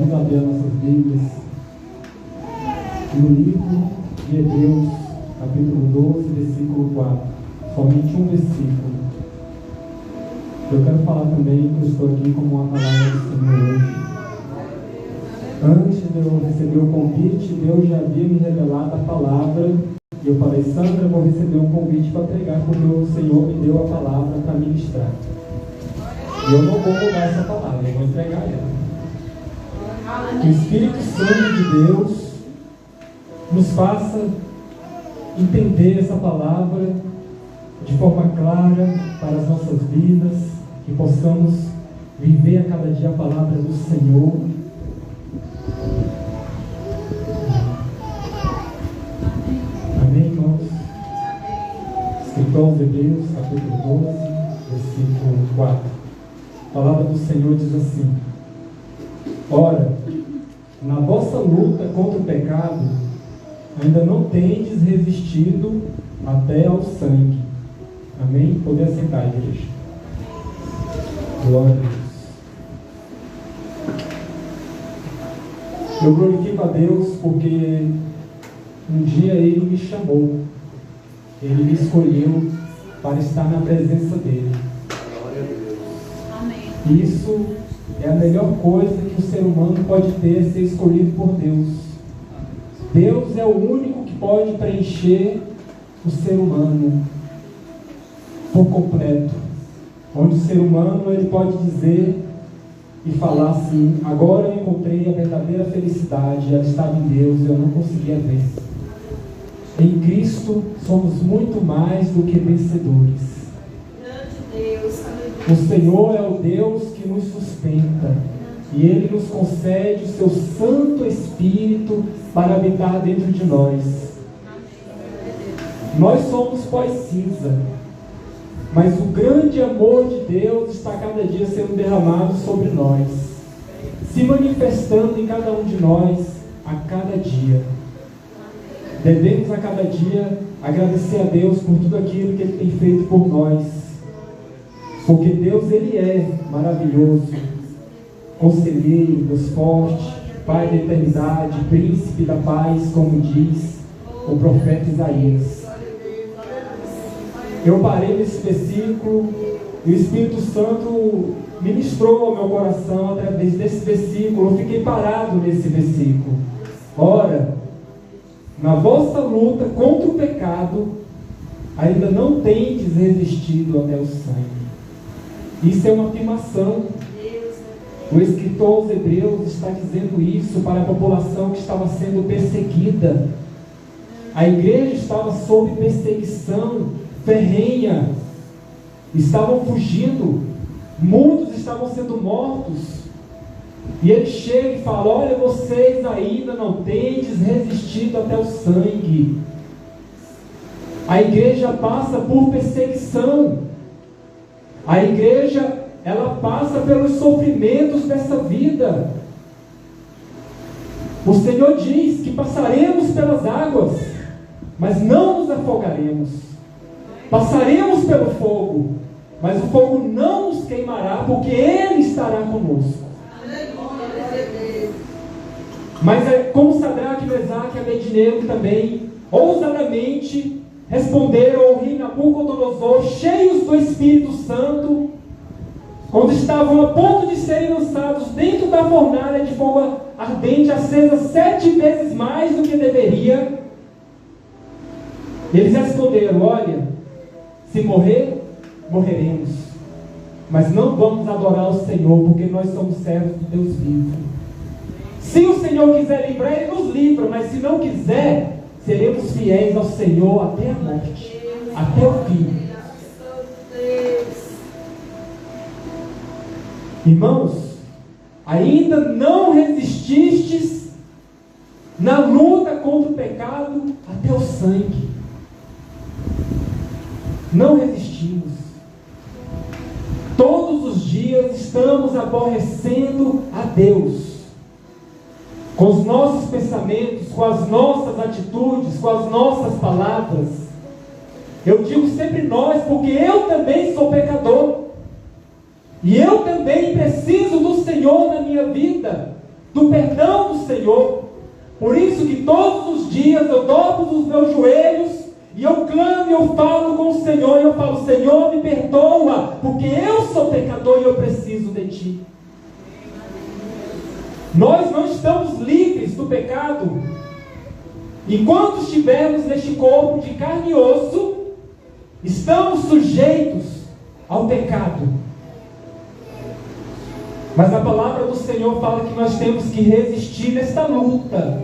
Vamos abrir as nossas Bíblias no livro de Hebreus, capítulo 12, versículo 4. Somente um versículo. Eu quero falar também que eu estou aqui como uma palavra do Senhor hoje. Antes de eu receber o convite, Deus já havia me revelado a palavra. E eu falei, Sandra, eu vou receber um convite para pregar, porque o Senhor me deu a palavra para ministrar. E eu não vou mudar essa palavra, eu vou entregar ela. Que o Espírito Santo de Deus nos faça entender essa palavra de forma clara para as nossas vidas, que possamos viver a cada dia a palavra do Senhor. Amém, irmãos? Escrito aos Hebreus, capítulo 12, versículo 4. A palavra do Senhor diz assim: Ora, na vossa luta contra o pecado, ainda não tendes resistido até ao sangue. Amém? Poder assentar, igreja. Glória a Deus. Eu glorifico a Deus porque um dia Ele me chamou, Ele me escolheu para estar na presença dEle. Glória a Deus. Amém. Isso é a melhor coisa que o ser humano pode ter, ser escolhido por Deus. Deus é o único que pode preencher o ser humano por completo. Onde o ser humano ele pode dizer e falar assim: agora eu encontrei a verdadeira felicidade, ela estava em Deus, eu não conseguia ver. Em Cristo somos muito mais do que vencedores. O Senhor é o Deus que nos sustenta e Ele nos concede o seu Santo Espírito para habitar dentro de nós. Nós somos pó e cinza, mas o grande amor de Deus está cada dia sendo derramado sobre nós, se manifestando em cada um de nós a cada dia. Devemos a cada dia agradecer a Deus por tudo aquilo que Ele tem feito por nós, porque Deus Ele é maravilhoso, conselheiro, Deus forte, Pai da eternidade, príncipe da paz, como diz o profeta Isaías. Eu parei nesse versículo e o Espírito Santo ministrou ao meu coração através desse versículo. Eu fiquei parado nesse versículo. Ora, na vossa luta contra o pecado, ainda não tendes resistido até o sangue. Isso é uma afirmação. O escritor aos Hebreus está dizendo isso para a população que estava sendo perseguida. A igreja estava sob perseguição ferrenha, estavam fugindo, muitos estavam sendo mortos. E ele chega e fala: olha, vocês ainda não tendes resistido até o sangue. A igreja passa por perseguição. A igreja, ela passa pelos sofrimentos dessa vida. O Senhor diz que passaremos pelas águas, mas não nos afogaremos. Passaremos pelo fogo, mas o fogo não nos queimará, porque Ele estará conosco. Mas é como Sadraque, Mesaque e Abednego também ousadamente responderam ao rei Nabucodonosor, cheios do Espírito Santo, quando estavam a ponto de serem lançados dentro da fornalha de fogo ardente, acesa 7 vezes mais do que deveria. Eles responderam: olha, se morrer, morreremos, mas não vamos adorar o Senhor, porque nós somos servos de Deus vivo. Se o Senhor quiser livrar, Ele nos livra, mas se não quiser, seremos fiéis ao Senhor até a morte, até o fim. Irmãos, ainda não resististes na luta contra o pecado até o sangue. Não resistimos. Todos os dias estamos aborrecendo a Deus, com os nossos pensamentos, com as nossas atitudes, com as nossas palavras. Eu digo sempre nós, porque eu também sou pecador. E eu também preciso do Senhor na minha vida. do perdão do Senhor. Por isso que todos os dias eu dobro os meus joelhos e eu clamo e eu falo com o Senhor, e eu falo: Senhor, me perdoa, porque eu sou pecador e eu preciso de Ti. Nós não estamos livres do pecado enquanto estivermos neste corpo de carne e osso. Estamos sujeitos ao pecado. Mas a palavra do Senhor fala que nós temos que resistir nesta luta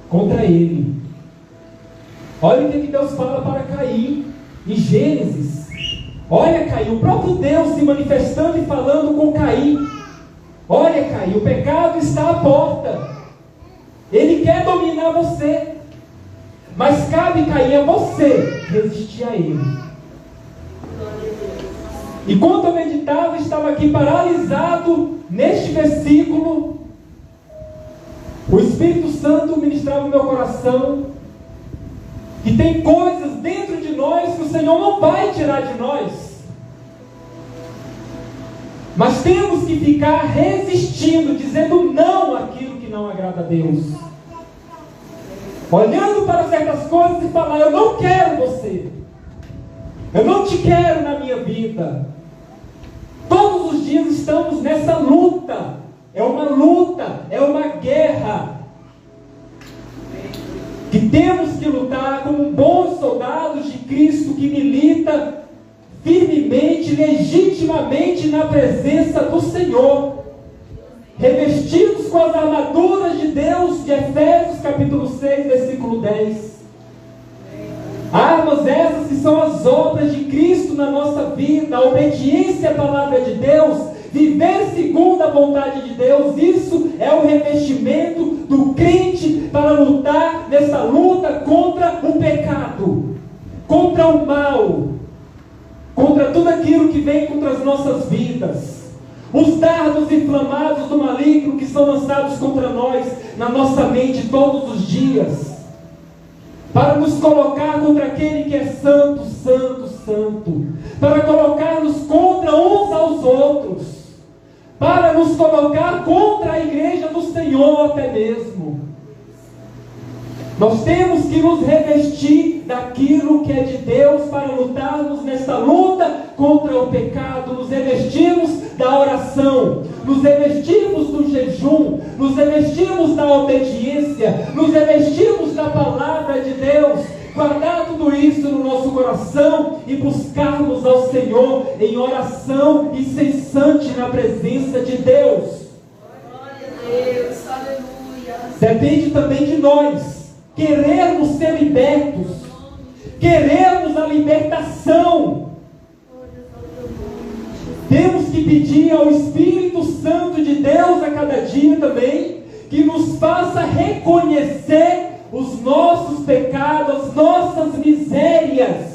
contra ele. Olha o que Deus fala para Caim em Gênesis. Olha, Caim, o próprio Deus se manifestando e falando com Caim. Olha, Caim, o pecado está à porta. Ele quer dominar você. Mas cabe, Caim, a você resistir a ele. E quando eu meditava, estava aqui paralisado neste versículo. O Espírito Santo ministrava no meu coração que tem coisas dentro de nós que o Senhor não vai tirar de nós. Mas temos que ficar resistindo, dizendo não àquilo que não agrada a Deus. Olhando para certas coisas e falar: eu não quero você. Eu não te quero na minha vida. Todos os dias estamos nessa luta. É uma luta, é uma guerra que temos que lutar como bons soldados de Cristo, que milita firmemente, legitimamente na presença do Senhor, revestidos com as armaduras de Deus, de Efésios capítulo 6, versículo 10. Armas essas que são as obras de Cristo na nossa vida, a obediência à palavra de Deus, viver segundo a vontade de Deus. Isso é o revestimento do crente para lutar nessa luta contra o pecado, contra o mal, contra tudo aquilo que vem contra as nossas vidas. Os dardos inflamados do maligno que são lançados contra nós, na nossa mente todos os dias, para nos colocar contra aquele que é santo, santo, santo, para colocar-nos contra uns aos outros, para nos colocar contra a igreja do Senhor até mesmo. Nós temos que nos revestir daquilo que é de Deus para lutarmos nessa luta contra o pecado. Nos revestimos da oração, nos revestimos do jejum, nos revestimos da obediência, nos revestimos da palavra de Deus. Guardar tudo isso no nosso coração e buscarmos ao Senhor em oração incessante na presença de Deus. Glória a Deus, aleluia. Depende também de nós querermos ser libertos, queremos a libertação. Temos que pedir ao Espírito Santo de Deus a cada dia também, que nos faça reconhecer os nossos pecados, as nossas misérias.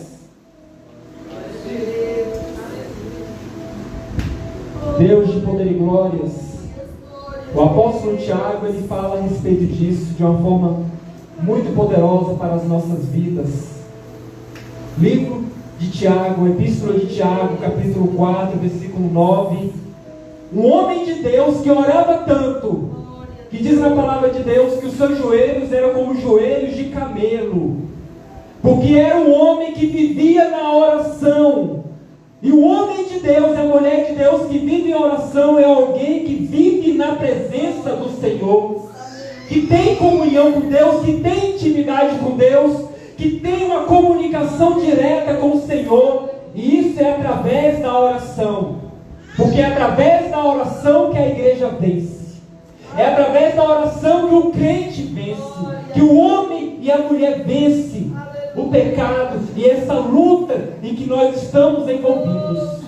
Deus de poder e glórias. O apóstolo Tiago, ele fala a respeito disso de uma forma muito poderosa para as nossas vidas. Livro de Tiago, Epístola de Tiago, capítulo 4, versículo 9. Um homem de Deus que orava tanto, que diz na palavra de Deus que os seus joelhos eram como joelhos de camelo, porque era um homem que vivia na oração. E o homem de Deus, a mulher de Deus que vive em oração, é alguém que vive na presença do Senhor, que tem comunhão com Deus, que tem intimidade com Deus, que tem uma comunicação direta com o Senhor. E isso é através da oração, porque é através da oração que a igreja vence. É através da oração que o crente vence, que o homem e a mulher vencem o pecado e essa luta em que nós estamos envolvidos,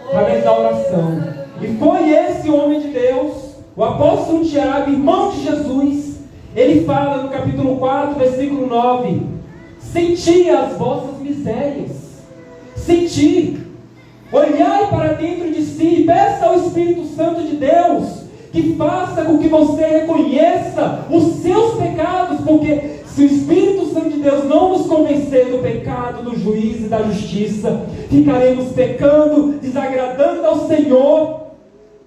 através da oração. E foi esse homem de Deus, o apóstolo Tiago, irmão de Jesus, ele fala no capítulo 4, versículo 9: senti as vossas misérias, senti, olhai para dentro de si e peça ao Espírito Santo de Deus que faça com que você reconheça os seus pecados, porque se o Espírito Santo de Deus não nos convencer do pecado, do juízo e da justiça, ficaremos pecando, desagradando ao Senhor.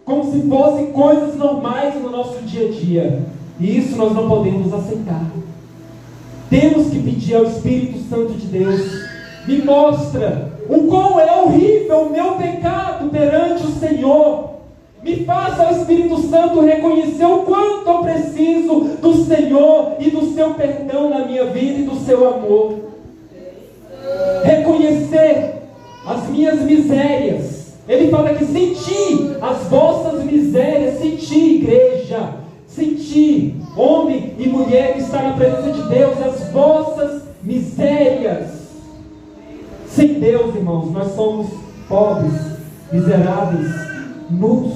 como se fossem coisas normais no nosso dia a dia. E isso nós não podemos aceitar. Temos que pedir ao Espírito Santo de Deus: me mostra o quão é horrível o meu pecado perante o Senhor. Me faça, o Espírito Santo, reconhecer o quanto eu preciso do Senhor e do seu perdão na minha vida e do seu amor. Reconhecer as minhas misérias. Ele fala que senti as vossas misérias, senti, igreja, senti, homem e mulher que está na presença de Deus, as vossas misérias. Sem Deus, irmãos, nós somos pobres, miseráveis, nus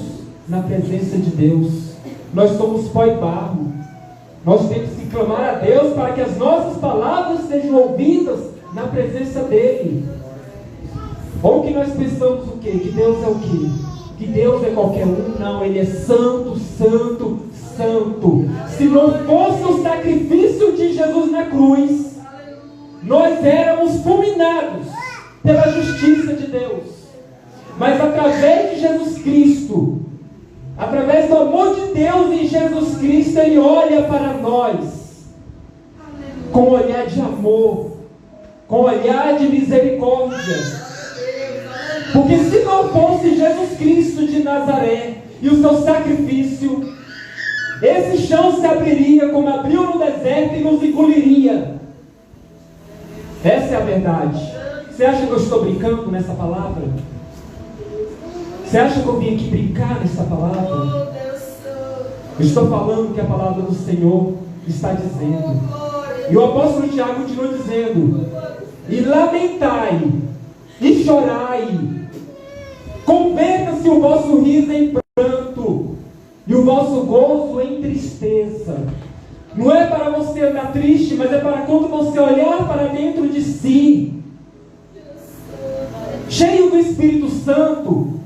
na presença de Deus. Nós somos pó e barro. Nós temos que clamar a Deus para que as nossas palavras sejam ouvidas na presença dEle. Ou que nós pensamos o quê? Que Deus é o quê? Que Deus é qualquer um? Não, Ele é santo, santo, santo. Se não fosse o sacrifício de Jesus na cruz, nós éramos fulminados pela justiça de Deus. Mas através de Jesus Cristo, através do amor de Deus em Jesus Cristo, Ele olha para nós com um olhar de amor, com um olhar de misericórdia. Porque se não fosse Jesus Cristo de Nazaré e o seu sacrifício, esse chão se abriria como abriu no deserto e nos engoliria. Essa é a verdade. Você acha que eu estou brincando nessa palavra? Você acha que eu vim aqui brincar nessa palavra? Eu estou falando que a palavra do Senhor está dizendo. E o apóstolo Tiago continua dizendo: e lamentai, e chorai, converta-se o vosso riso em pranto, e o vosso gozo em tristeza. Não é para você andar triste, mas é para quando você olhar para dentro de si, cheio do Espírito Santo.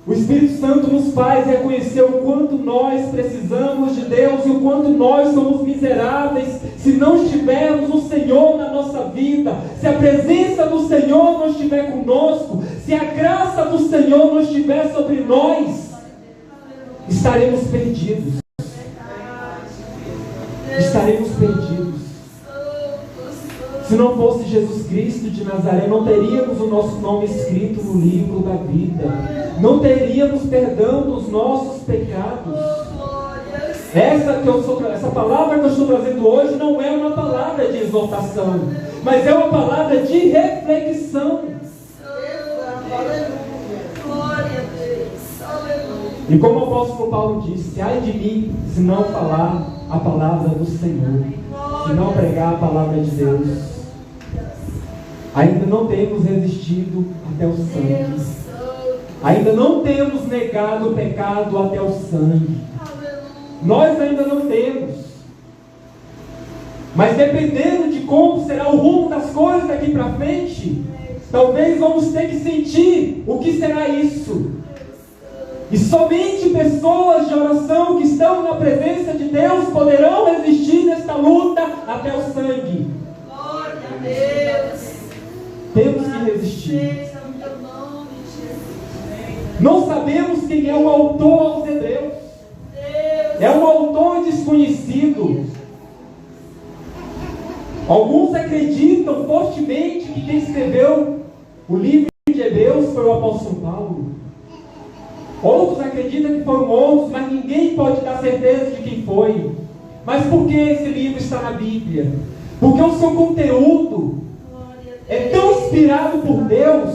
O Espírito Santo nos faz reconhecer o quanto nós precisamos de Deus e o quanto nós somos miseráveis se não estivermos o Senhor na nossa vida. Se a presença do Senhor não estiver conosco, se a graça do Senhor não estiver sobre nós, estaremos perdidos. Estaremos perdidos. Se não fosse Jesus Cristo de Nazaré, não teríamos o nosso nome escrito no livro da vida. Não teríamos perdão dos nossos pecados. Essa palavra que eu estou trazendo hoje não é uma palavra de exortação, mas é uma palavra de reflexão. E como o apóstolo Paulo disse: ai de mim se não falar a palavra do Senhor, se não pregar a palavra de Deus. Ainda não temos resistido até o sangue. Ainda não temos negado o pecado até o sangue. Nós ainda não temos. Mas dependendo de como será o rumo das coisas daqui para frente, talvez vamos ter que sentir o que será isso. E somente pessoas de oração que estão na presença de Deus poderão resistir nesta luta até o sangue. Glória a Deus. Temos que resistir. Não sabemos quem é o autor aos Hebreus. É um autor desconhecido. Alguns acreditam fortemente que quem escreveu o livro de Hebreus foi o apóstolo Paulo. Outros acreditam que foram outros, mas ninguém pode dar certeza de quem foi. Mas por que esse livro está na Bíblia? Porque o seu conteúdo é tão inspirado por Deus,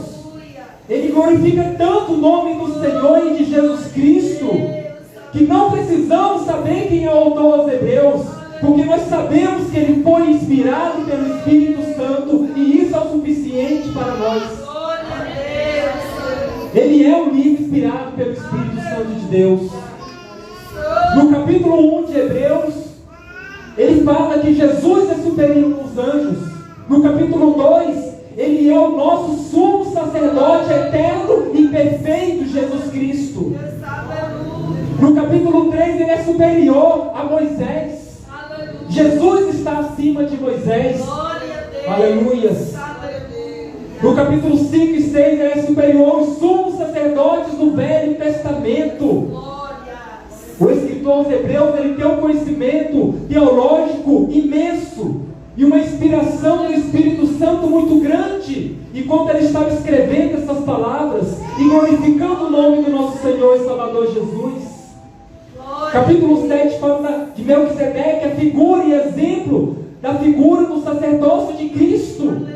ele glorifica tanto o nome do Senhor e de Jesus Cristo, que não precisamos saber quem é o autor aos Hebreus, porque nós sabemos que ele foi inspirado pelo Espírito Santo, e isso é o suficiente para nós. Ele é um livro inspirado pelo Espírito Santo de Deus. No capítulo 1 de Hebreus, ele fala que Jesus é superior aos anjos. No capítulo 2, ele é o nosso sumo sacerdote eterno e perfeito, Jesus Cristo. No capítulo 3, ele é superior a Moisés. Jesus está acima de Moisés. Aleluia. No capítulo 5 e 6, ele é superior aos sumos sacerdotes do Velho Testamento. O escritor aos Hebreus, ele tem um conhecimento teológico imenso e uma inspiração do Espírito Santo muito grande. E quando ele estava escrevendo essas palavras e glorificando o nome do nosso Senhor e Salvador Jesus, capítulo 7 fala de Melquisedeque, a figura e exemplo da figura do sacerdócio de Cristo.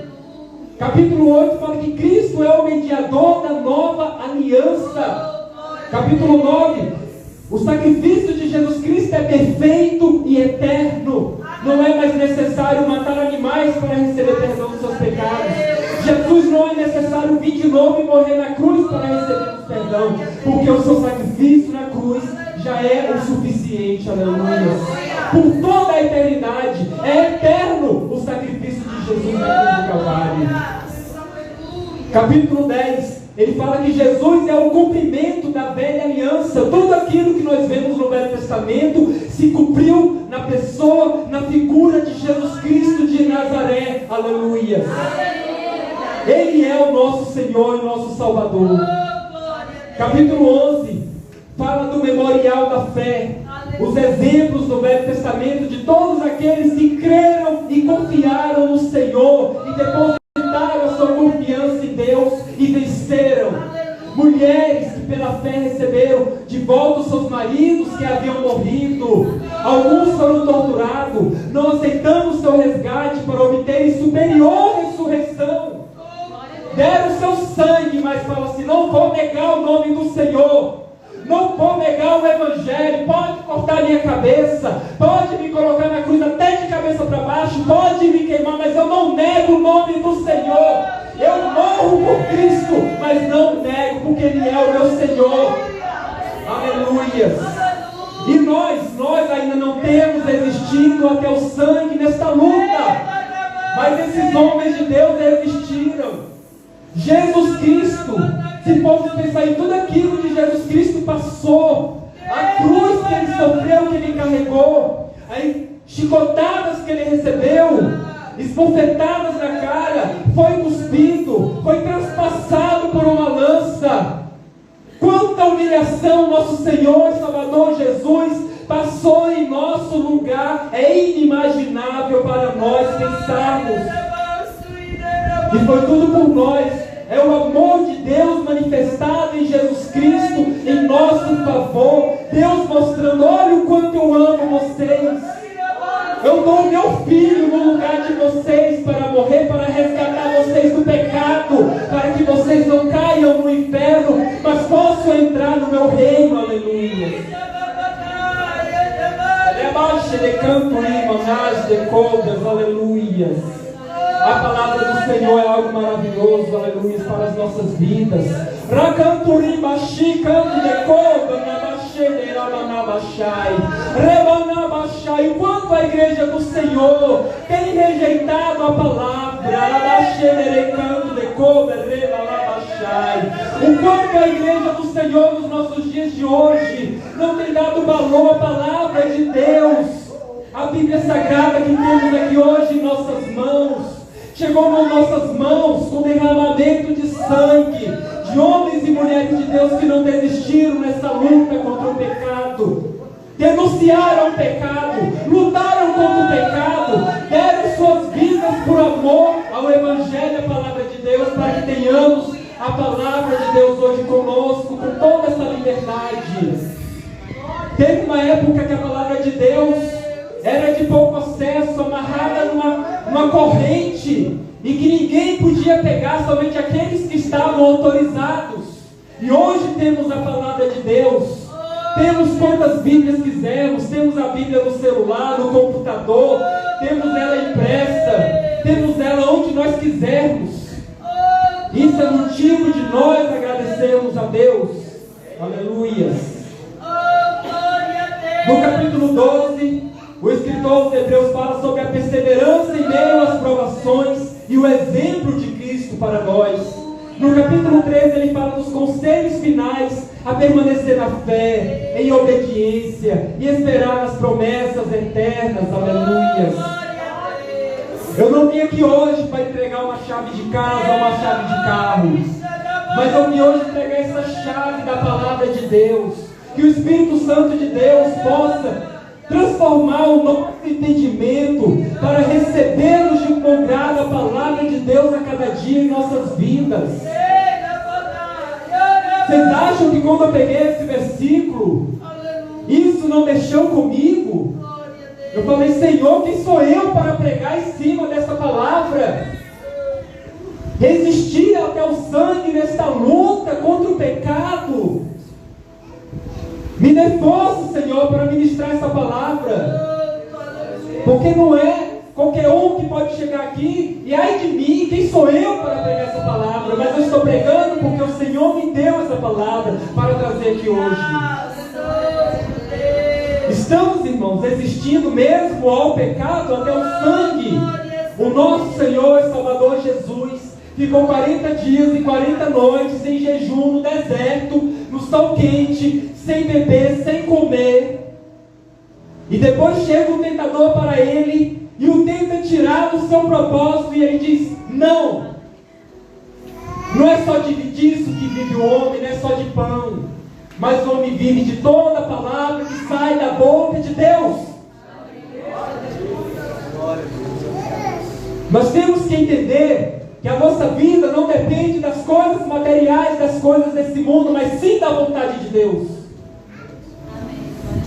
Capítulo 8 fala que Cristo é o mediador da nova aliança. Capítulo 9, o sacrifício de Jesus Cristo é perfeito e eterno. Não é mais necessário matar animais para receber perdão dos seus pecados. Jesus não é necessário vir de novo e morrer na cruz para receber o perdão, porque o seu sacrifício na cruz já é o suficiente. Aleluia. Por toda a eternidade é eterno o sacrifício de Jesus na cruz do Calvário. Capítulo 10, ele fala que Jesus é o cumprimento da velha aliança. Tudo aquilo que nós vemos no Velho Testamento se cumpriu na pessoa, na figura de Jesus Cristo de Nazaré. Aleluia. Ele é o nosso Senhor e nosso Salvador. Capítulo 11 fala do memorial da fé. Os exemplos do Velho Testamento de todos aqueles que creram e confiaram no Senhor e depositaram a sua confiança em Deus e venceram. Mulheres que pela fé receberam de volta os seus maridos que haviam morrido. Alguns foram torturados, não aceitando o seu resgate para obterem superior ressurreição. Deram seu sangue, mas falam assim: não vou negar o nome do Senhor, não vou negar o Evangelho. Pode cortar minha cabeça, pode me colocar na cruz até de cabeça para baixo, pode me queimar, mas eu não nego o nome do Senhor. Eu morro por Cristo, mas não nego, porque Ele é o meu Senhor. Aleluia. E nós ainda não temos resistido até o sangue nesta luta, mas esses homens de Deus resistiram. Jesus Cristo, se fosse pensar em tudo aquilo que Jesus Cristo passou, a cruz que Ele sofreu, que Ele carregou, as chicotadas que Ele recebeu, esbofetadas na cara, foi cuspido, foi transpassado por uma lança. Quanta humilhação nosso Senhor e Salvador Jesus passou em nosso lugar, é inimaginável para nós pensarmos. E foi tudo por nós. É o amor de Deus manifestado em Jesus Cristo em nosso favor. Deus mostrando: olha o quanto eu amo vocês. Eu dou o meu filho no lugar de vocês para morrer, para resgatar vocês do pecado, para que vocês não caiam no inferno, mas possam entrar no meu reino. Aleluia. Debaixo de canto e manás de codas. Aleluia. A palavra do Senhor é algo maravilhoso, aleluia, para as nossas vidas. Rakanturi bashi canto de coda, nabaxê de rabanabachai, rebanabachai. Quanto a igreja do Senhor tem rejeitado a palavra, nabaxê de canto de coda, rebanabachai. O quanto a igreja do Senhor nos nossos dias de hoje não tem dado valor à palavra de Deus. A Bíblia Sagrada que temos aqui hoje em nossas mãos, chegou nas nossas mãos com derramamento de sangue de homens e mulheres de Deus que não desistiram nessa luta contra o pecado, denunciaram o pecado, lutaram contra o pecado, deram suas vidas por amor ao Evangelho, a palavra de Deus, para que tenhamos a palavra de Deus hoje conosco, com toda essa liberdade. Teve uma época que a palavra de Deus era de pouco acesso, amarrada numa corrente, e que ninguém podia pegar, somente aqueles que estavam autorizados. E hoje temos a palavra de Deus, temos quantas Bíblias quisermos, temos a Bíblia no celular, no computador, temos ela impressa, temos ela onde nós quisermos. Isso é motivo de nós agradecermos a Deus. Aleluia. No capítulo 12, o escritor aos Hebreus fala sobre a perseverança em meio às provações e o exemplo de Cristo para nós. No capítulo 13 ele fala dos conselhos finais a permanecer na fé, em obediência e esperar nas promessas eternas. Aleluia. Eu não vim aqui hoje para entregar uma chave de casa, uma chave de carro, mas eu vim hoje entregar essa chave da palavra de Deus, Que o Espírito Santo de Deus possa transformar o nosso entendimento para recebermos de bom grado a palavra de Deus a cada dia em nossas vidas. Vocês acham que quando eu peguei esse versículo, isso não mexeu comigo? Eu falei, Senhor, quem sou eu para pregar em cima dessa palavra? Resistir até o sangue nesta luta contra o pecado. Me dê força, Senhor, para ministrar essa palavra. Porque não é qualquer um que pode chegar aqui e ai de mim, quem sou eu para pregar essa palavra? Mas eu estou pregando porque o Senhor me deu essa palavra para trazer aqui hoje. Estamos, irmãos, resistindo mesmo ao pecado até o sangue. O nosso Senhor e Salvador Jesus ficou 40 dias e 40 noites em jejum no deserto, no sol quente, sem beber, sem comer. E depois chega o tentador para ele e o tenta tirar do seu propósito, e ele diz, não é só disso que vive o homem, não é só de pão, mas o homem vive de toda a palavra que sai da boca de Deus. Nós temos que entender que a nossa vida não depende das coisas materiais, das coisas desse mundo, mas sim da vontade de Deus.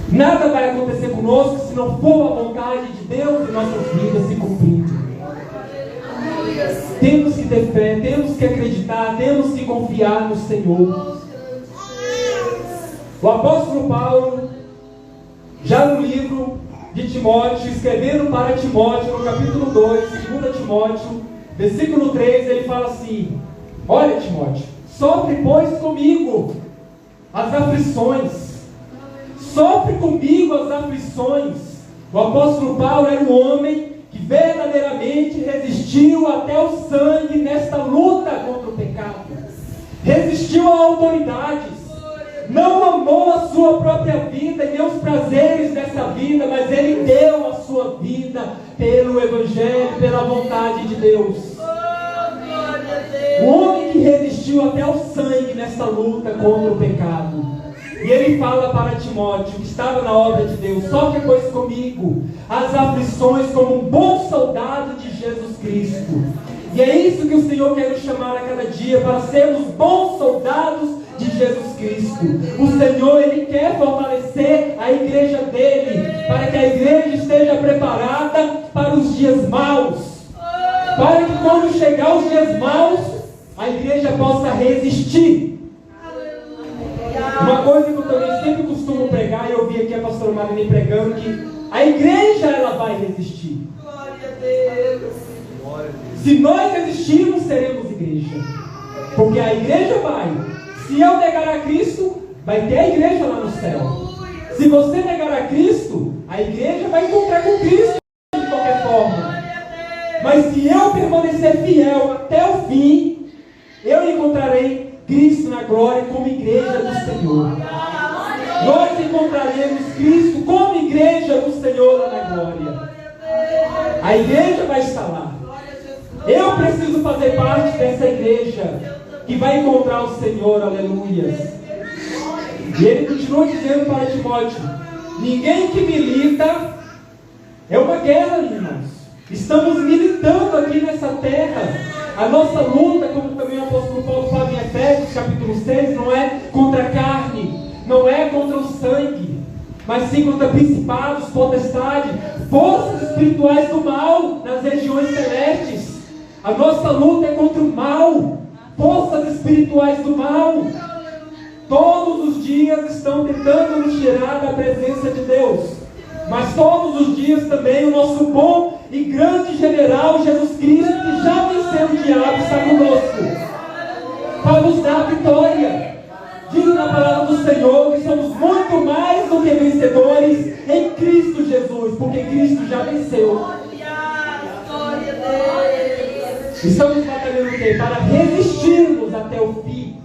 Nada vai acontecer conosco se não for a vontade de Deus em nossas vidas se cumprindo. Temos que ter fé, temos que acreditar, temos que confiar no Senhor. O apóstolo Paulo, já no livro de Timóteo, escrevendo para Timóteo, no capítulo 2, 2 Timóteo, versículo 3, ele fala assim, olha Timóteo, sofre pois comigo as aflições. Sofre comigo as aflições. O apóstolo Paulo era um homem que verdadeiramente resistiu até o sangue nesta luta contra o pecado. Resistiu a autoridades. Não amou a sua própria vida e nem os prazeres dessa vida, mas ele deu a sua vida pelo Evangelho, pela vontade de Deus. O homem que resistiu até o sangue nesta luta contra o pecado. E ele fala para Timóteo, que estava na obra de Deus, sofre pois comigo as aflições como um bom soldado de Jesus Cristo. E é isso que o Senhor quer nos chamar a cada dia, para sermos bons soldados de Jesus Cristo. O Senhor, Ele quer fortalecer a igreja dele, para que a igreja esteja preparada para os dias maus, para que quando chegar os dias maus, a igreja possa resistir. Uma coisa que eu também sempre costumo pregar, e eu vi aqui a pastora Marilene pregando, que a igreja ela vai resistir. Glória a Deus. Se nós resistirmos, seremos igreja. Porque a igreja vai. Se eu negar a Cristo, vai ter a igreja lá no céu. Se você negar a Cristo, a igreja vai encontrar com Cristo de qualquer forma. Mas se eu permanecer fiel até o fim, eu encontrarei Cristo na glória como igreja do Senhor. Nós encontraremos Cristo como igreja do Senhor lá na glória. A igreja vai estar lá. Eu preciso fazer parte dessa igreja que vai encontrar o Senhor, aleluia. E ele continua dizendo para Timóteo, ninguém que milita, é uma guerra, irmãos. Estamos militando aqui nessa terra. A nossa luta, como também o apóstolo Paulo fala em Efésios capítulo 6, não é contra a carne, não é contra o sangue, mas sim contra principados, potestades, forças espirituais do mal nas regiões celestes. A nossa luta é contra o mal, forças espirituais do mal. Todos os dias estão tentando nos tirar da presença de Deus, mas todos os dias também o nosso bom e grande general Jesus Cristo, que já venceu o diabo, está conosco para nos dar a vitória. Diz na palavra do Senhor que somos muito mais do que vencedores em Cristo Jesus, porque Cristo já venceu. Estamos batalhando o quê? Para resistirmos até o fim.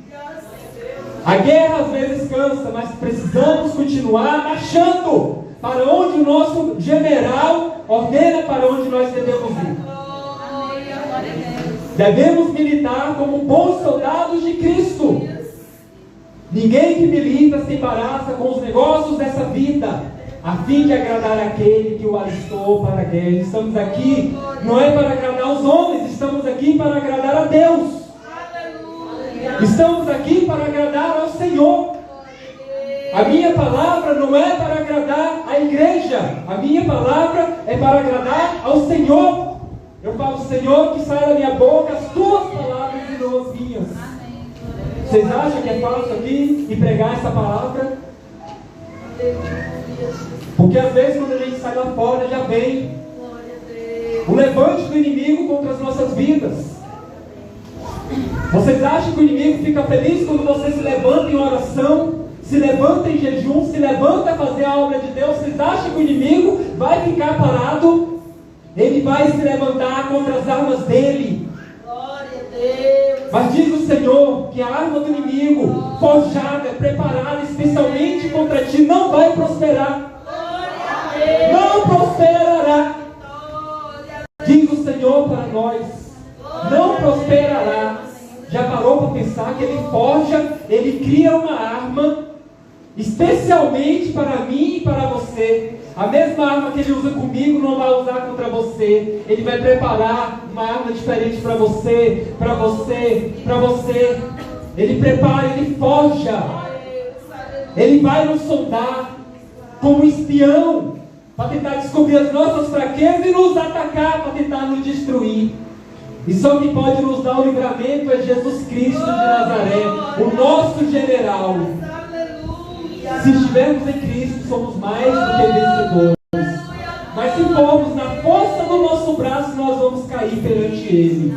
A guerra às vezes cansa, mas precisamos continuar marchando para onde o nosso general ordena, para onde nós devemos ir. Devemos militar como bons soldados de Cristo. Ninguém que milita se embaraça com os negócios dessa vida, a fim de agradar aquele que o alistou para a guerra. Estamos aqui, não é para agradar os homens, estamos aqui para agradar a Deus. Estamos aqui para agradar ao Senhor. A minha palavra não é para agradar a igreja, a minha palavra é para agradar ao Senhor. Eu falo, Senhor, que saia da minha boca as tuas palavras e não as minhas. Vocês acham que é fácil aqui e pregar essa palavra? Porque às vezes quando a gente sai lá fora já vem o levante do inimigo contra as nossas vidas. Vocês acham que o inimigo fica feliz quando você se levanta em oração, se levanta em jejum, se levanta a fazer a obra de Deus? Vocês acham que o inimigo vai ficar parado? Ele vai se levantar contra as armas dele. Glória a Deus. Mas diz o Senhor que a arma do inimigo, forjada, preparada especialmente contra ti, não vai prosperar. Glória a Deus. Não prosperará. Diz o Senhor para nós, não prosperará. Já parou para pensar que ele forja, ele cria uma arma especialmente para mim e para você. A mesma arma que ele usa comigo não vai usar contra você. Ele vai preparar uma arma diferente para você, para você, para você. Ele prepara, ele forja. Ele vai nos sondar como espião para tentar descobrir as nossas fraquezas e nos atacar para tentar nos destruir. E só quem pode nos dar o livramento é Jesus Cristo de Nazaré, o nosso general. Se estivermos em Cristo, somos mais do que vencedores. Mas se formos na força do nosso braço, nós vamos cair perante Ele.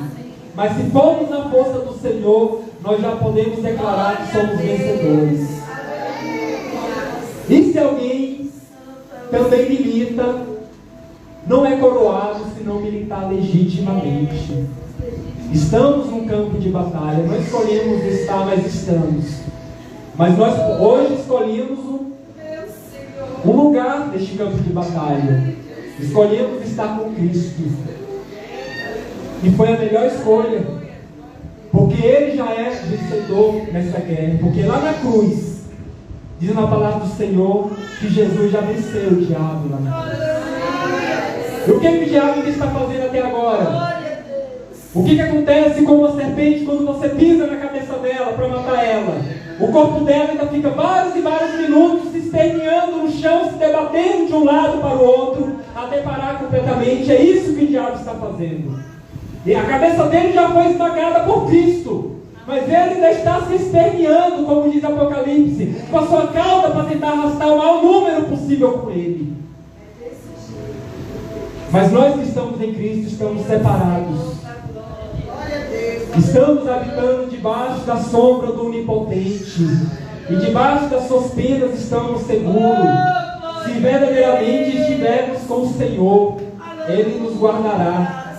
Mas se formos na força do Senhor, nós já podemos declarar que somos vencedores. E se alguém também milita, não é coroado se não militar legitimamente. Estamos num campo de batalha, não escolhemos estar, mas estamos. Mas nós hoje escolhemos um lugar neste campo de batalha. Escolhemos estar com Cristo. E foi a melhor escolha. Porque Ele já é vencedor nessa guerra. Porque lá na cruz, diz na palavra do Senhor, que Jesus já venceu o diabo lá na cruz. E o que o diabo está fazendo até agora? O que acontece com uma serpente quando você pisa na cabeça dela para matar ela? O corpo dela ainda fica vários e vários minutos se esperneando no chão, se debatendo de um lado para o outro, até parar completamente. É isso que o diabo está fazendo. E a cabeça dele já foi esmagada por Cristo, mas ele ainda está se esperneando, como diz Apocalipse, com a sua cauda para tentar arrastar o maior número possível com ele. Mas nós que estamos em Cristo estamos separados. Estamos habitando debaixo da sombra do Onipotente. E debaixo das suas penas estamos seguros. Se verdadeiramente estivermos com o Senhor, Ele nos guardará.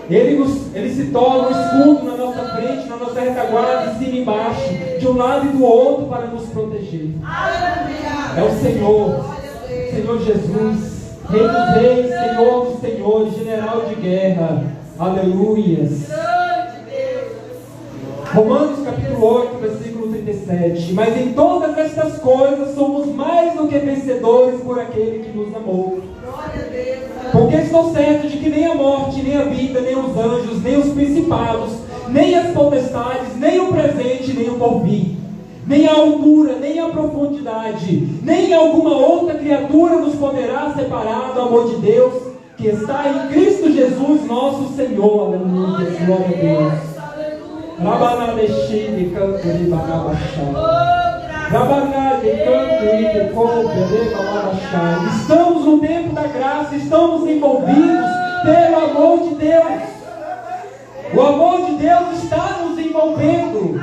Ele se torna um escudo na nossa frente, na nossa retaguarda, em cima e embaixo, de um lado e do outro, para nos proteger. É o Senhor, Senhor Jesus, Rei dos Reis, Senhor dos Senhores, General de Guerra. Aleluias. Romanos capítulo 8, versículo 37. Mas em todas estas coisas somos mais do que vencedores por aquele que nos amou. Porque estou certo de que nem a morte, nem a vida, nem os anjos, nem os principados, nem as potestades, nem o presente, nem o porvir, nem a altura, nem a profundidade, nem alguma outra criatura nos poderá separar do amor de Deus que está em Cristo Jesus, nosso Senhor. Aleluia, glória a Deus. Rabanadexi, canto de Barabachá. Estamos no tempo da graça, estamos envolvidos pelo amor de Deus. O amor de Deus está nos envolvendo.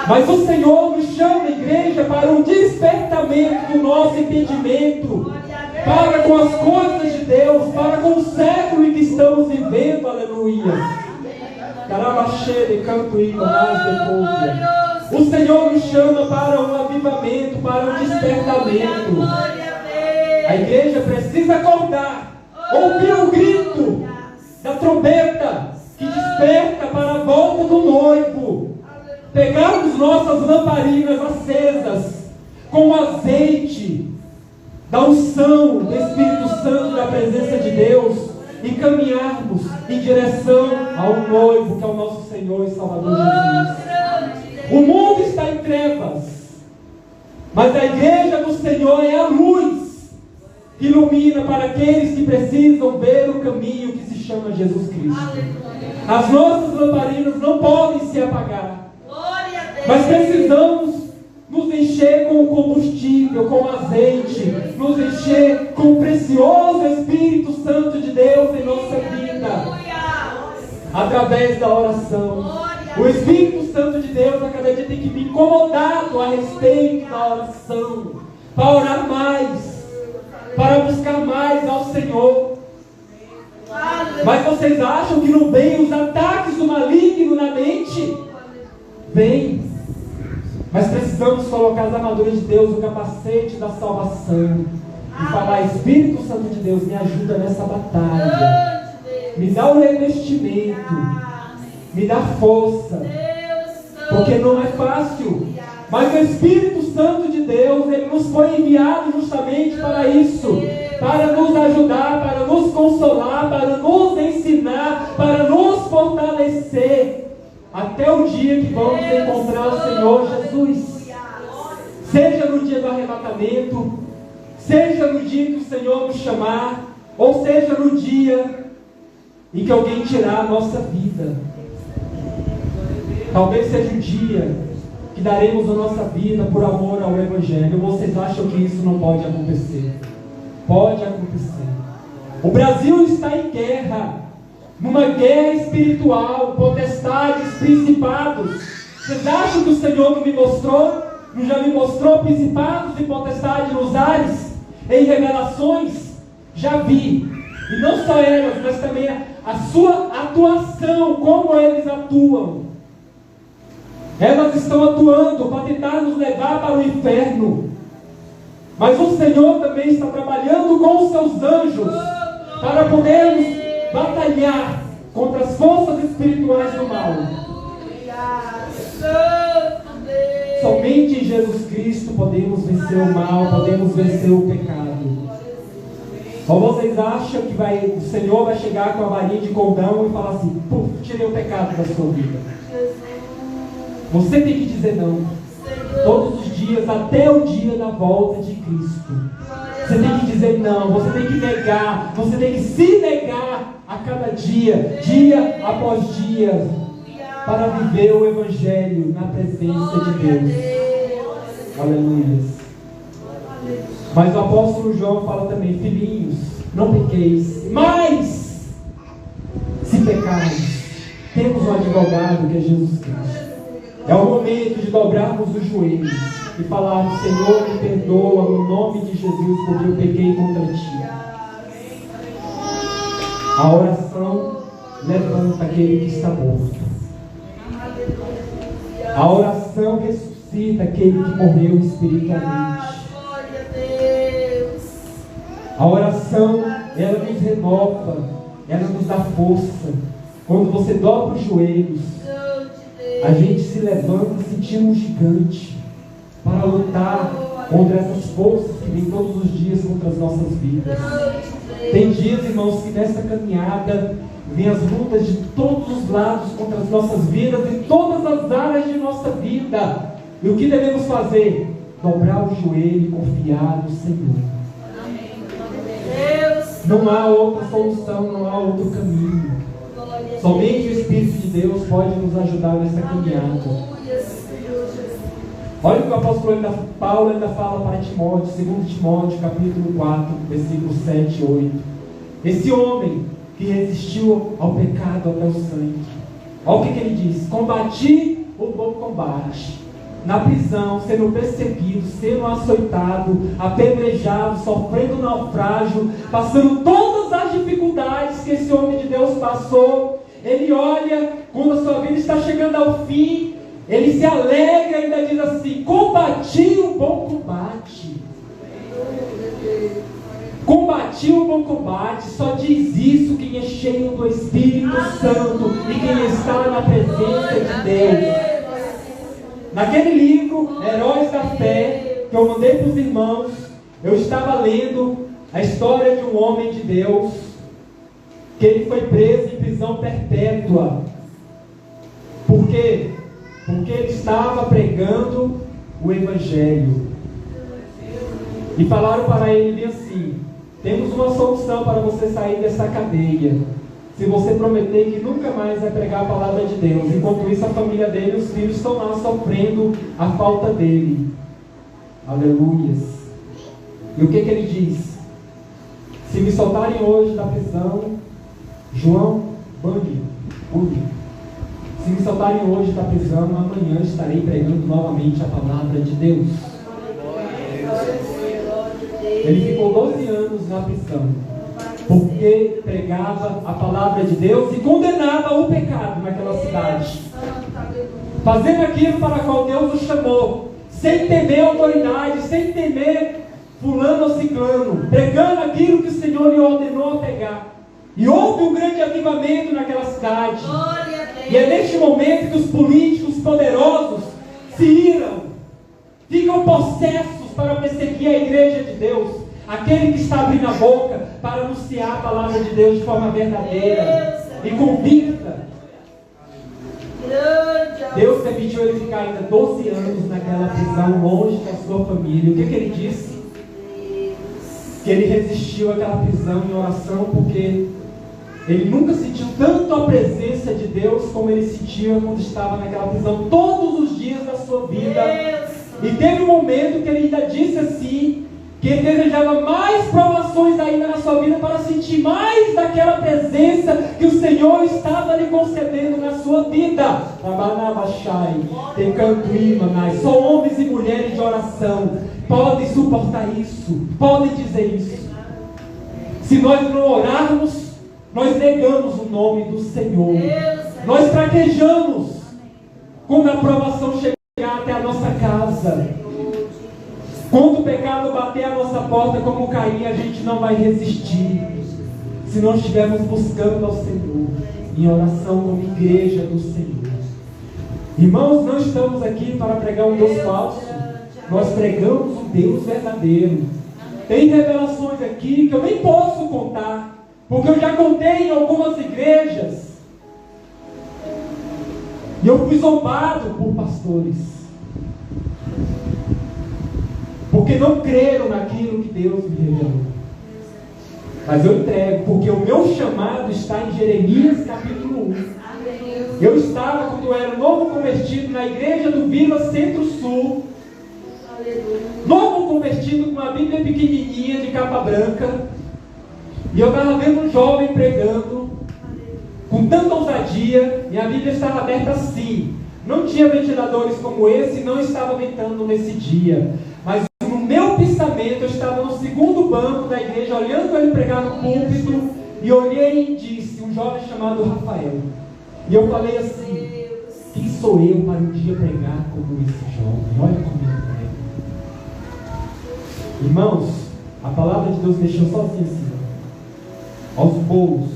Mas o Senhor nos chama, igreja, para um despertamento do nosso entendimento, para com as coisas de Deus, para com o século em que estamos vivendo. Aleluia. O Senhor nos chama para um avivamento, para um despertamento. A igreja precisa acordar, ouvir o grito da trombeta que desperta para a volta do noivo. pegarmos nossas lamparinas acesas com o azeite da unção do Espírito Santo, da presença de Deus, e caminharmos em direção ao noivo, que é o nosso Senhor e Salvador Jesus. O mundo está em trevas, mas a igreja do Senhor é a luz que ilumina para aqueles que precisam ver o caminho que se chama Jesus Cristo. As nossas lamparinas não podem se apagar, mas precisamos nos encher com o combustível, com o azeite, nos encher com o precioso Espírito Santo de Deus em nossa vida, através da oração. O Espírito Santo de Deus a cada dia tem que me incomodado a respeito da oração, para orar mais, para buscar mais ao Senhor. Mas vocês acham que não vem os ataques do maligno na mente? Vem. Mas precisamos colocar as armaduras de Deus, o capacete da salvação, e falar: Espírito Santo de Deus, me ajuda nessa batalha, me dá o revestimento, me dá força, porque não é fácil, mas o Espírito Santo de Deus, ele nos foi enviado justamente para isso, para nos ajudar, para nos consolar, para nos ensinar, para nos fortalecer, até o dia que vamos encontrar o Senhor Jesus. Seja no dia do arrebatamento, seja no dia que o Senhor nos chamar, ou seja no dia em que alguém tirar a nossa vida. Talvez seja o dia que daremos a nossa vida por amor ao Evangelho. Vocês acham que isso não pode acontecer? Pode acontecer. O Brasil está em guerra, numa guerra espiritual, potestades, principados. Vocês acham que o Senhor não me mostrou? Não já me mostrou principados e potestades nos ares? Em revelações? Já vi. E não só elas, mas também a sua atuação, como eles atuam. Elas estão atuando para tentar nos levar para o inferno. Mas o Senhor também está trabalhando com os seus anjos para podermos batalhar contra as forças espirituais do mal. Somente em Jesus Cristo podemos vencer o mal, podemos vencer o pecado. Ou vocês acham que o Senhor vai chegar com a varinha de condão e falar assim: puf, tirei o pecado da sua vida? Você tem que dizer não, todos os dias, até o dia da volta de Cristo. Você tem que dizer não, você tem que negar, você tem que se negar a cada dia, dia após dia, para viver o Evangelho na presença de Deus. Aleluia. Mas o apóstolo João fala também: filhinhos, não pequeis, mas se pecarmos, temos um advogado que é Jesus Cristo. É o momento de dobrarmos os joelhos e falarmos: Senhor, me perdoa no nome de Jesus, porque eu pequei contra Ti. A oração levanta aquele que está morto. A oração ressuscita aquele que morreu espiritualmente. A oração, ela nos renova, ela nos dá força. Quando você dobra os joelhos, a gente se levanta sentindo um gigante para lutar contra essas forças que vêm todos os dias contra as nossas vidas. Tem dias, irmãos, que nessa caminhada vem as lutas de todos os lados contra as nossas vidas, em todas as áreas de nossa vida. E o que devemos fazer? Dobrar o joelho e confiar no Senhor. Não há outra solução, não há outro caminho. Somente o Espírito de Deus pode nos ajudar nessa caminhada. Olha o que o apóstolo Paulo ainda fala para Timóteo, 2 Timóteo, capítulo 4, versículos 7 e 8. Esse homem que resistiu ao pecado até o sangue. Olha o que ele diz: combati o bom combate, na prisão, sendo perseguido, sendo açoitado, apedrejado, sofrendo naufrágio, passando todas as dificuldades que esse homem de Deus passou. Ele olha, quando a sua vida está chegando ao fim, ele se alegra e ainda diz assim: combati o bom combate. Combati o bom combate. Só diz isso quem é cheio do Espírito Santo e quem está na presença de Deus. Naquele livro, Heróis da Fé, que eu mandei para os irmãos, eu estava lendo a história de um homem de Deus, que ele foi preso em prisão perpétua. Por quê? Porque ele estava pregando o Evangelho. E falaram para ele assim: temos uma solução para você sair dessa cadeia, se você prometer que nunca mais vai pregar a palavra de Deus. Enquanto isso, a família dele, os filhos, estão lá sofrendo a falta dele. Aleluias. E o que ele diz? Se me soltarem hoje da prisão, João Bang, se me soltarem hoje da prisão, amanhã estarei pregando novamente a palavra de Deus. Ele ficou 12 anos na prisão, porque pregava a palavra de Deus e condenava o pecado naquela cidade, fazendo aquilo para o qual Deus o chamou, sem temer autoridade, sem temer fulano ou ciclano, pregando aquilo que o Senhor lhe ordenou a pregar. E houve um grande avivamento naquela cidade. E é neste momento que os políticos poderosos se iram, ficam possessos para perseguir a igreja de Deus, aquele que está abrindo a boca para anunciar a palavra de Deus de forma verdadeira e convicta. Deus permitiu ele ficar ainda 12 anos naquela prisão, longe da sua família. O que ele disse? Que ele resistiu àquela prisão em oração, porque ele nunca sentiu tanto a presença de Deus como ele sentia quando estava naquela prisão, todos os dias da sua vida. E teve um momento que ele ainda disse assim, que ele desejava mais provações ainda na sua vida, para sentir mais daquela presença que o Senhor estava lhe concedendo na sua vida. Só homens e mulheres de oração podem suportar isso, podem dizer isso. Se nós não orarmos, nós negamos o nome do Senhor. Nós fraquejamos quando a provação chegar até a nossa casa. Quando o pecado bater a nossa porta como Caim, a gente não vai resistir, se nós estivermos buscando ao Senhor, em oração como igreja do Senhor. Irmãos, não estamos aqui para pregar um Deus falso, nós pregamos um Deus verdadeiro. Tem revelações aqui que eu nem posso contar, porque eu já contei em algumas igrejas, e eu fui zombado por pastores, porque não creram naquilo que Deus me revelou. Mas eu entrego, porque o meu chamado está em Jeremias capítulo 1. Eu estava, quando eu era novo convertido, na igreja do Vila Centro-Sul, novo convertido, com uma Bíblia pequenininha de capa branca, e eu estava vendo um jovem pregando com tanta ousadia, e a Bíblia estava aberta assim. Não tinha ventiladores como esse, não estava ventando nesse dia, mas no meu pensamento, eu estava no segundo banco da igreja, olhando ele pregar no púlpito, e olhei e disse, um jovem chamado Rafael, e eu falei assim: quem sou eu para um dia pregar como esse jovem? Olha como ele prega. Irmãos, a palavra de Deus mexeu sozinha assim, aos bolos,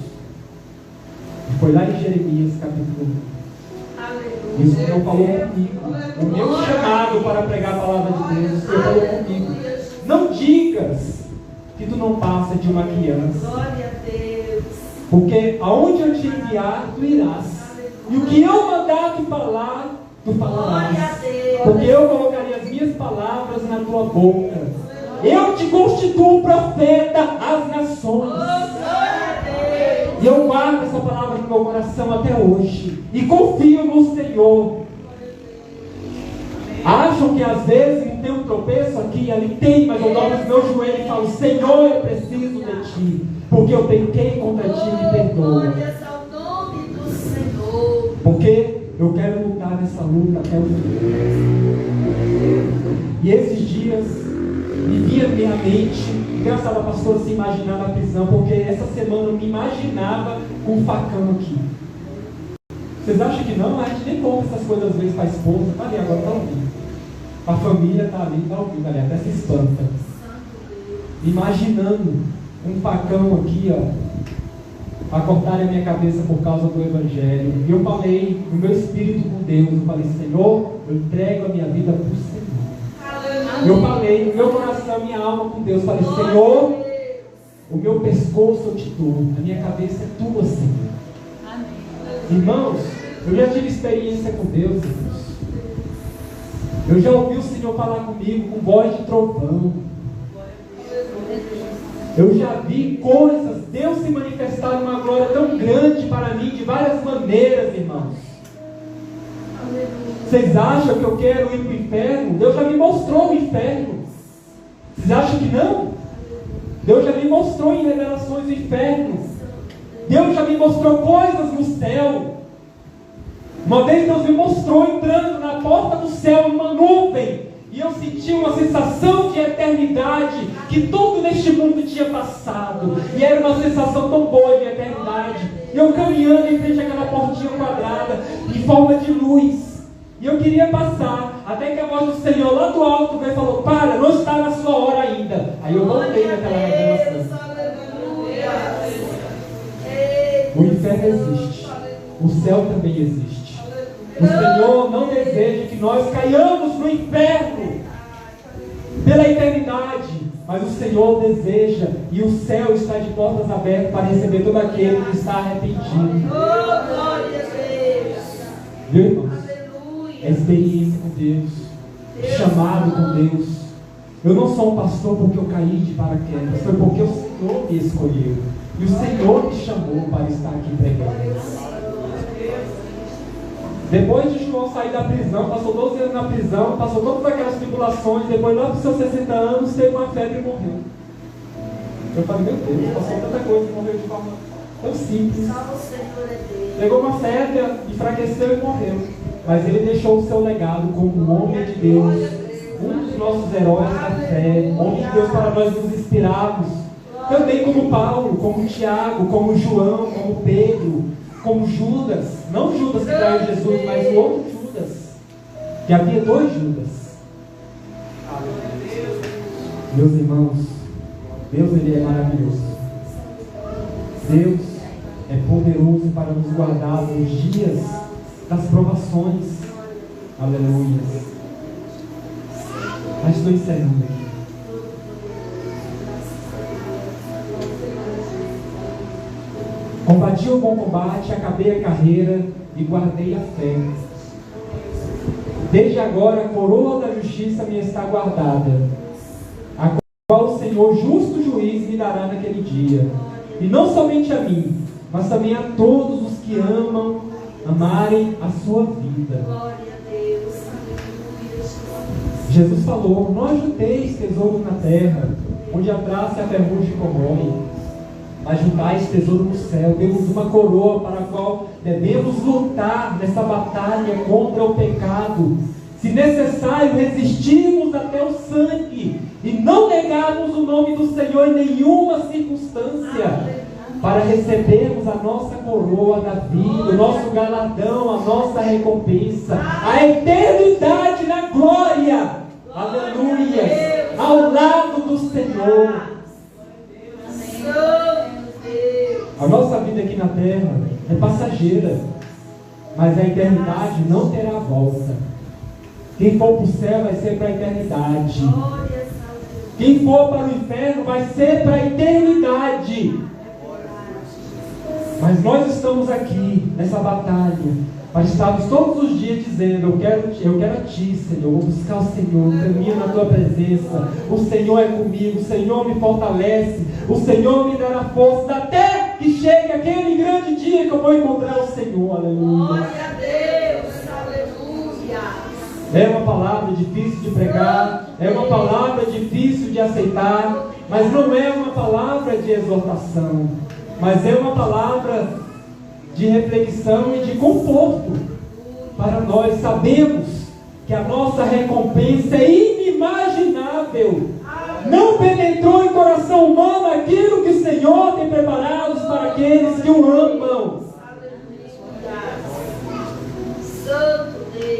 e foi lá em Jeremias capítulo 1. E o Senhor falou comigo, o meu chamado para pregar a palavra de Deus, o Senhor falou comigo: não digas que tu não passa de uma criança, porque aonde eu te enviar, tu irás, e o que eu mandar tu falar, tu falarás, porque eu colocarei as minhas palavras na tua boca, eu te constituo profeta às nações. E eu guardo essa palavra no meu coração até hoje, e confio no Senhor. Acham que às vezes tem um tropeço aqui e ali? Tem, mas eu dobro os meus joelhos e falo: Senhor, eu preciso de Ti, porque eu pequei contra Ti, me perdoa. Porque eu quero lutar nessa luta até o fim. E esses dias me vinha à minha mente, engraçado, a pastora se imaginar na prisão, porque essa semana eu me imaginava com um facão aqui. Vocês acham que não? A gente nem conta essas coisas às vezes para a esposa. Está ali agora, está ouvindo. A família está ali, está ouvindo ali, até se espanta. Imaginando um facão aqui, ó, a cortar a minha cabeça por causa do Evangelho. E eu falei no meu espírito com Deus, eu falei, Senhor, eu entrego a minha vida para o Senhor. Eu falei no meu coração, a minha alma com Deus, falei, Senhor, o meu pescoço eu te dou, a minha cabeça é tua, Senhor. Irmãos, eu já tive experiência com Deus, irmãos. Eu já ouvi o Senhor falar comigo com voz de trovão. Eu já vi coisas, Deus se manifestar numa glória tão grande para mim, de várias maneiras, irmãos. Vocês acham que eu quero ir para o inferno? Deus já me mostrou o inferno. Vocês acham que não? Deus já me mostrou em revelações o inferno. Deus já me mostrou coisas no céu. Uma vez Deus me mostrou entrando na porta do céu em uma nuvem. E eu senti uma sensação de eternidade, que tudo neste mundo tinha passado. E era uma sensação tão boa de eternidade. E eu caminhando em frente àquela portinha quadrada, em forma de luz. E eu queria passar, até que a voz do Senhor lá do alto veio e falou, para, não está na sua hora ainda. Aí eu voltei naquela revelação. O inferno existe. O céu também existe. O Senhor não deseja que nós caiamos no inferno pela eternidade, mas o Senhor deseja, e o céu está de portas abertas para receber todo aquele que está arrependido. Viu, irmãos? É experiência com Deus, chamado com Deus. Eu não sou um pastor porque eu caí de paraquedas, foi porque o Senhor me escolheu e o Senhor me chamou para estar aqui pregando. Depois de João sair da prisão, passou 12 anos na prisão, passou todas aquelas tribulações, depois lá para os seus 60 anos, teve uma febre e morreu. Eu falei, meu Deus, passou tanta coisa e morreu de forma tão simples. Pegou uma febre, enfraqueceu e morreu. Mas ele deixou o seu legado como um homem de Deus, um dos nossos heróis da fé, um homem de Deus para nós nos inspirarmos. Também como Paulo, como Tiago, como João, como Pedro, como Judas, não Judas que traiu Jesus, mas o outro Judas, que havia 2 Judas. Meus irmãos, Deus ele é maravilhoso. Deus é poderoso para nos guardar nos dias das provações. Aleluia. Mas estou encerrando aqui. Combati o bom combate, acabei a carreira e guardei a fé. Desde agora a coroa da justiça me está guardada, a qual o Senhor, justo juiz, me dará naquele dia. E não somente a mim, mas também a todos os que amarem a sua vida. Jesus falou, não ajunteis tesouros na terra, onde a traça e a ferrugem corroem, mas juntais tesouro no céu. Temos uma coroa para a qual devemos lutar nessa batalha contra o pecado. Se necessário, resistirmos até o sangue e não negarmos o nome do Senhor em nenhuma circunstância, para recebermos a nossa coroa da vida, o nosso galardão, a nossa recompensa, a eternidade na glória, aleluia, ao lado do Senhor. A nossa vida aqui na terra é passageira, mas a eternidade não terá volta. Quem for para o céu vai ser para a eternidade. Quem for para o inferno vai ser para a eternidade. Mas nós estamos aqui nessa batalha para estarmos todos os dias dizendo, eu quero a Ti, Senhor, vou buscar o Senhor, caminho na Tua presença, o Senhor é comigo, o Senhor me fortalece, o Senhor me dará força, até que chegue aquele grande dia que eu vou encontrar o Senhor, aleluia. Glória a Deus, aleluia. É uma palavra difícil de pregar, é uma palavra difícil de aceitar, mas não é uma palavra de exortação, mas é uma palavra de reflexão e de conforto para nós. Sabemos que a nossa recompensa é inimaginável. Não penetrou em coração humano aquilo que o Senhor tem preparado para aqueles que o amam.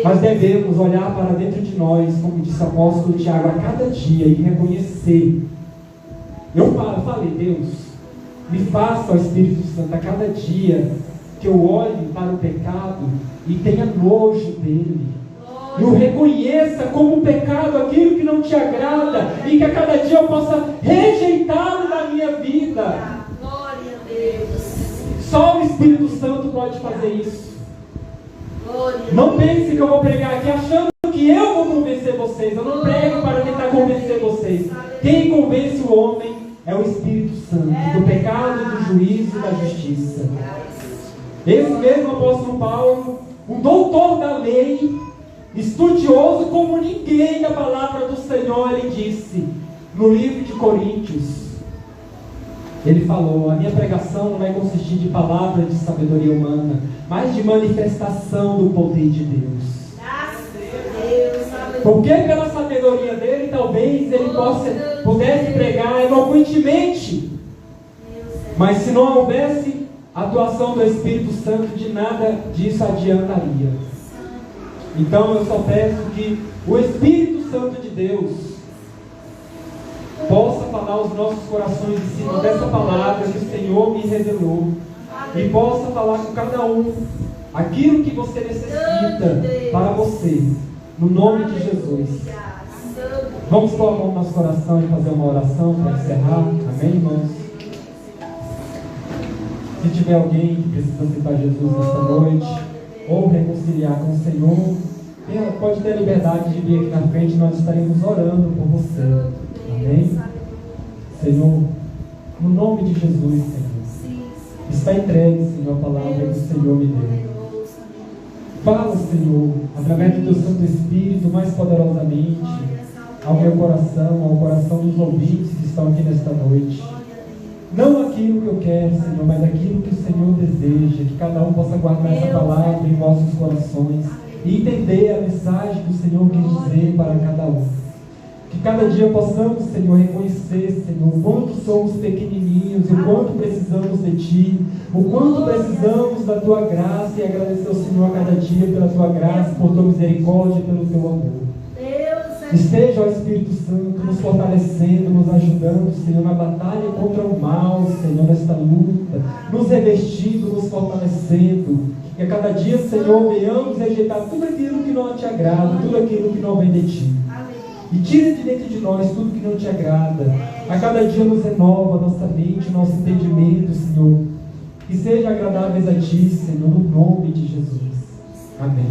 Mas devemos olhar para dentro de nós, como disse o apóstolo Tiago, a cada dia e reconhecer. Eu falei, Deus, Me faça, ó Espírito Santo, a cada dia que eu olhe para o pecado e tenha nojo dele. E o reconheça como pecado aquilo que não te agrada, e que a cada dia eu possa rejeitá-lo na minha vida. Glória a Deus. Só o Espírito Santo pode fazer isso. Não pense que eu vou pregar aqui achando que eu vou convencer vocês. Eu não prego para tentar convencer vocês. Quem convence o homem é o Espírito Santo, do pecado, do juízo e da justiça. Esse mesmo apóstolo Paulo, um doutor da lei, estudioso como ninguém da palavra do Senhor, ele disse no livro de Coríntios, ele falou: a minha pregação não vai consistir de palavra de sabedoria humana, mas de manifestação do poder de Deus. Porque pela sabedoria dele, talvez ele pudesse pregar eloquentemente, mas se não houvesse a atuação do Espírito Santo, de nada disso adiantaria. Então eu só peço que o Espírito Santo de Deus possa falar aos nossos corações em cima dessa palavra que o Senhor me revelou, e possa falar com cada um aquilo que você necessita para você, no nome de Jesus. Vamos pôr a mão no nosso coração e fazer uma oração para encerrar. Amém, irmãos? Se tiver alguém que precisa aceitar Jesus nesta noite, ou reconciliar com o Senhor, pode ter a liberdade de vir aqui na frente, nós estaremos orando por você. Amém? Senhor, no nome de Jesus, Senhor, está entregue, Senhor, a palavra que o Senhor me deu. Fala, Senhor, através do teu Santo Espírito, mais poderosamente ao meu coração, ao coração dos ouvintes que estão aqui nesta noite. Não aquilo que eu quero, Senhor, mas aquilo que o Senhor deseja, que cada um possa guardar essa palavra em vossos corações e entender a mensagem que o Senhor quer dizer para cada um. Que cada dia possamos, Senhor, reconhecer, Senhor, o quanto somos pequenininhos, o quanto precisamos de Ti, o quanto precisamos da Tua graça, e agradecer ao Senhor a cada dia pela Tua graça, por Tua misericórdia, pelo Teu amor. Esteja, ó Espírito Santo, nos fortalecendo, nos ajudando, Senhor, na batalha contra o mal, Senhor, nesta luta, nos revestindo, nos fortalecendo. Que a cada dia, Senhor, venhamos rejeitar tudo aquilo que não te agrada, tudo aquilo que não vem de Ti. E tira de dentro de nós tudo que não te agrada. A cada dia nos renova nossa mente, nosso entendimento, Senhor. Que seja agradáveis a Ti, Senhor, no nome de Jesus. Amém.